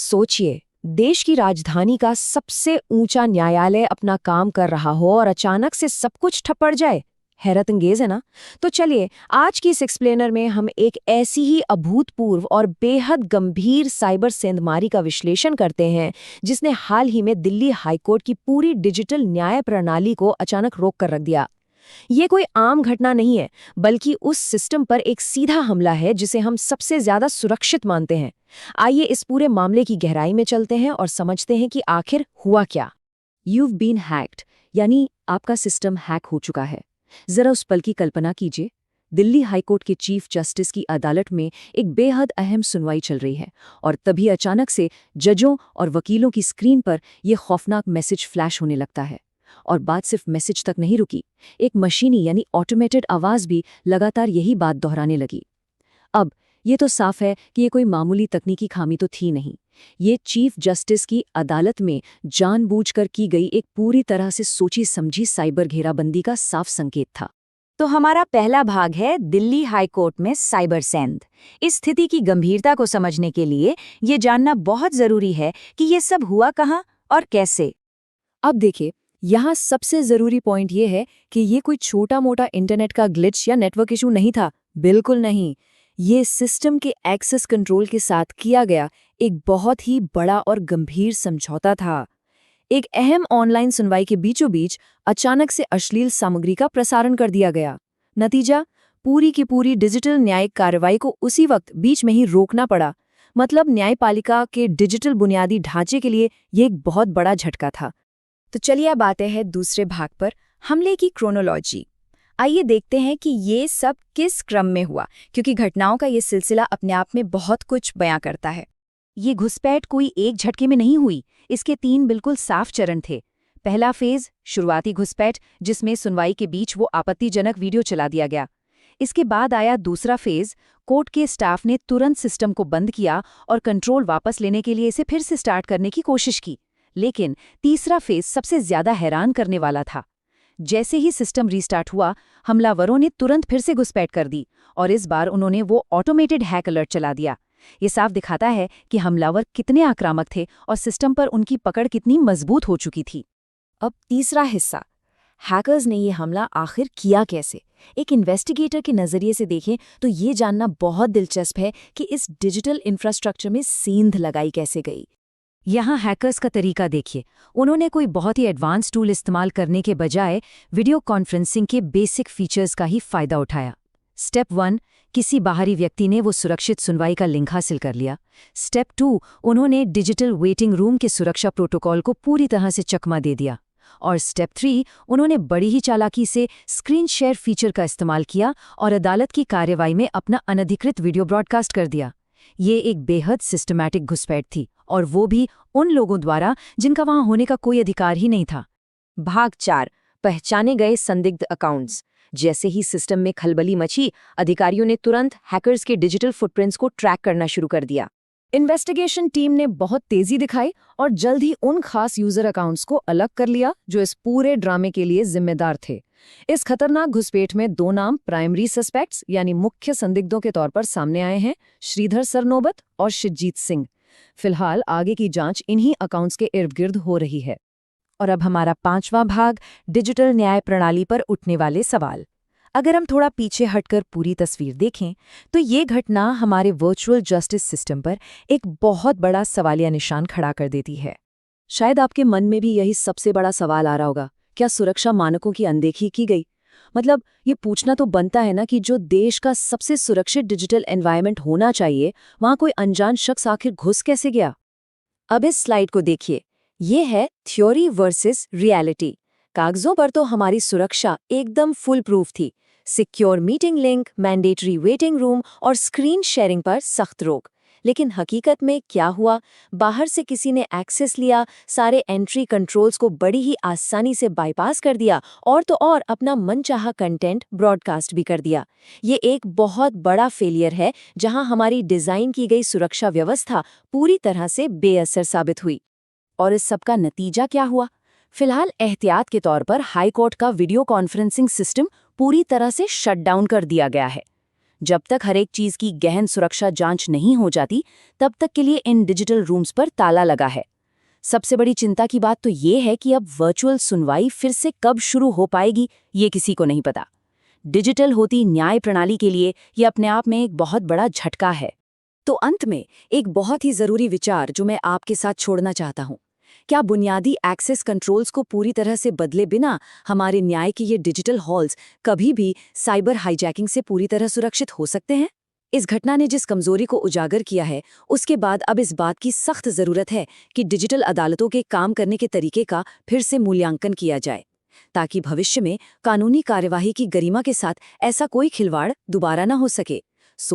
सोचिए, देश की राजधानी का सबसे ऊंचा न्यायालय अपना काम कर रहा हो और अचानक से सब कुछ ठप पड़ जाए। हैरत अंगेज है ना? तो चलिए, आज की इस एक्सप्लेनर में हम एक ऐसी ही अभूतपूर्व और बेहद गंभीर साइबर सेंधमारी का विश्लेषण करते हैं, जिसने हाल ही में दिल्ली हाईकोर्ट की पूरी डिजिटल न्याय प्रणाली को अचानक रोक कर रख दिया। ये कोई आम घटना नहीं है, बल्कि उस सिस्टम पर एक सीधा हमला है जिसे हम सबसे ज्यादा सुरक्षित मानते हैं। आइए इस पूरे मामले की गहराई में चलते हैं और समझते हैं कि आखिर हुआ क्या। You've been hacked, यानी आपका सिस्टम हैक हो चुका है। जरा उस पल की कल्पना कीजिए। दिल्ली हाईकोर्ट के चीफ जस्टिस की अदालत में एक बेहद अहम सुनवाई चल रही है और तभी अचानक से जजों और वकीलों की स्क्रीन पर यह खौफनाक मैसेज फ्लैश होने लगता है। और बात सिर्फ मैसेज तक नहीं रुकी, एक मशीनी यानी ऑटोमेटेड आवाज भी लगातार यही बात दोहराने लगी। अब ये तो साफ है कि ये कोई मामूली तकनीकी खामी तो थी नहीं। ये चीफ जस्टिस की अदालत में जानबूझकर की गई एक पूरी तरह से सोची समझी साइबर घेराबंदी का साफ संकेत था। तो हमारा पहला भाग है दिल्ली हाईकोर्ट में साइबर सेंध। इस स्थिति की गंभीरता को समझने के लिए ये जानना बहुत जरूरी है कि ये सब हुआ कहाँ और कैसे। अब देखिए, यहाँ सबसे जरूरी पॉइंट ये है कि ये कोई छोटा मोटा इंटरनेट का ग्लिच या नेटवर्क इशू नहीं था। बिल्कुल नहीं। ये सिस्टम के एक्सेस कंट्रोल के साथ किया गया एक बहुत ही बड़ा और गंभीर समझौता था। एक अहम ऑनलाइन सुनवाई के बीचों बीच अचानक से अश्लील सामग्री का प्रसारण कर दिया गया। नतीजा, पूरी की पूरी डिजिटल न्यायिक कार्रवाई को उसी वक्त बीच में ही रोकना पड़ा। मतलब न्यायपालिका के डिजिटल बुनियादी ढांचे के लिए ये एक बहुत बड़ा झटका था। तो चलिए अब आते हैं दूसरे भाग पर, हमले की क्रोनोलॉजी। आइए देखते हैं कि ये सब किस क्रम में हुआ, क्योंकि घटनाओं का ये सिलसिला अपने आप में बहुत कुछ बयां करता है। ये घुसपैठ कोई एक झटके में नहीं हुई, इसके 3 बिल्कुल साफ चरण थे। पहला फेज, शुरुआती घुसपैठ, जिसमें सुनवाई के बीच वो आपत्तिजनक वीडियो चला दिया गया। इसके बाद आया दूसरा फेज, कोर्ट के स्टाफ ने तुरंत सिस्टम को बंद किया और कंट्रोल वापस लेने के लिए इसे फिर से स्टार्ट करने की कोशिश की। लेकिन तीसरा फेज सबसे ज्यादा हैरान करने वाला था। जैसे ही सिस्टम रीस्टार्ट हुआ, हमलावरों ने तुरंत फिर से घुसपैठ कर दी और इस बार उन्होंने वो ऑटोमेटेड हैक अलर्ट चला दिया। ये साफ दिखाता है कि हमलावर कितने आक्रामक थे और सिस्टम पर उनकी पकड़ कितनी मजबूत हो चुकी थी। अब तीसरा हिस्सा, हैकर्स ने ये हमला आखिर किया कैसे। एक इन्वेस्टिगेटर के नजरिए से देखें तो ये जानना बहुत दिलचस्प है कि इस डिजिटल इंफ्रास्ट्रक्चर में सेंध लगाई कैसे गई। यहाँ हैकर्स का तरीका देखिए। उन्होंने कोई बहुत ही एडवांस टूल इस्तेमाल करने के बजाय वीडियो कॉन्फ्रेंसिंग के बेसिक फीचर्स का ही फायदा उठाया। स्टेप 1, किसी बाहरी व्यक्ति ने वो सुरक्षित सुनवाई का लिंक हासिल कर लिया। स्टेप 2, उन्होंने डिजिटल वेटिंग रूम के सुरक्षा प्रोटोकॉल को पूरी तरह से चकमा दे दिया। और स्टेप 3, उन्होंने बड़ी ही चालाकी से स्क्रीन शेयर फीचर का इस्तेमाल किया और अदालत की कार्यवाही में अपना अनधिकृत वीडियो ब्रॉडकास्ट कर दिया। ये एक बेहद सिस्टमैटिक घुसपैठ थी, और वो भी उन लोगों द्वारा जिनका वहां होने का कोई अधिकार ही नहीं था। भाग 4, पहचाने गए संदिग्ध अकाउंट्स। जैसे ही सिस्टम में खलबली मची, अधिकारियों ने तुरंत हैकर्स के डिजिटल फुटप्रिंट्स को ट्रैक करना शुरू कर दिया। इन्वेस्टिगेशन टीम ने बहुत तेजी दिखाई और जल्द ही उन खास यूजर अकाउंट्स को अलग कर लिया जो इस पूरे ड्रामे के लिए जिम्मेदार थे। इस खतरनाक घुसपैठ में 2 नाम प्राइमरी सस्पेक्ट्स यानी मुख्य संदिग्धों के तौर पर सामने आए हैं, श्रीधर सरनोबत और शिवजीत सिंह। फिलहाल आगे की जांच इन्हीं अकाउंट्स के इर्द-गिर्द हो रही है। और अब हमारा 5वां भाग, डिजिटल न्याय प्रणाली पर उठने वाले सवाल। अगर हम थोड़ा पीछे हटकर पूरी तस्वीर देखें तो ये घटना हमारे वर्चुअल जस्टिस सिस्टम पर एक बहुत बड़ा सवालिया निशान खड़ा कर देती है। शायद आपके मन में भी यही सबसे बड़ा सवाल आ रहा होगा, क्या सुरक्षा मानकों की अनदेखी की गई? मतलब ये पूछना तो बनता है ना कि जो देश का सबसे सुरक्षित डिजिटल एनवायरनमेंट होना चाहिए, वहां कोई अनजान शख्स आखिर घुस कैसे गया? अब इस स्लाइड को देखिए। ये है थ्योरी वर्सेस रियलिटी। कागजों पर तो हमारी सुरक्षा एकदम फुल प्रूफ थी। Secure meeting link, mandatory waiting room और स्क्रीन शेयरिंग पर सख्त रोक। लेकिन हकीकत में क्या हुआ? बाहर से किसी ने एक्सेस लिया, सारे एंट्री कंट्रोल्स को बड़ी ही आसानी से बाईपास कर दिया और तो और अपना मनचाहा कंटेंट ब्रॉडकास्ट भी कर दिया। ये एक बहुत बड़ा फेलियर है जहां हमारी डिजाइन की गई सुरक्षा व्यवस्था पूरी तरह से बेअसर साबित हुई। और इस सब का नतीजा क्या हुआ? फिलहाल एहतियात के तौर पर हाई कोर्ट का वीडियो कॉन्फ्रेंसिंग सिस्टम पूरी तरह से शट डाउन कर दिया गया है। जब तक हर एक चीज की गहन सुरक्षा जांच नहीं हो जाती, तब तक के लिए इन डिजिटल रूम्स पर ताला लगा है। सबसे बड़ी चिंता की बात तो ये है कि अब वर्चुअल सुनवाई फिर से कब शुरू हो पाएगी, ये किसी को नहीं पता। डिजिटल होती न्याय प्रणाली के लिए ये अपने आप में एक बहुत बड़ा झटका है। तो अंत में एक बहुत ही जरूरी विचार जो मैं आपके साथ छोड़ना चाहता हूँ। क्या बुनियादी एक्सेस कंट्रोल्स को पूरी तरह से बदले बिना हमारे न्याय के ये डिजिटल हॉल्स कभी भी साइबर हाईजैकिंग से पूरी तरह सुरक्षित हो सकते हैं? इस घटना ने जिस कमजोरी को उजागर किया है, उसके बाद अब इस बात की सख्त जरूरत है कि डिजिटल अदालतों के काम करने के तरीके का फिर से मूल्यांकन किया जाए, ताकि भविष्य में कानूनी कार्यवाही की गरिमा के साथ ऐसा कोई खिलवाड़ दोबारा न हो सके।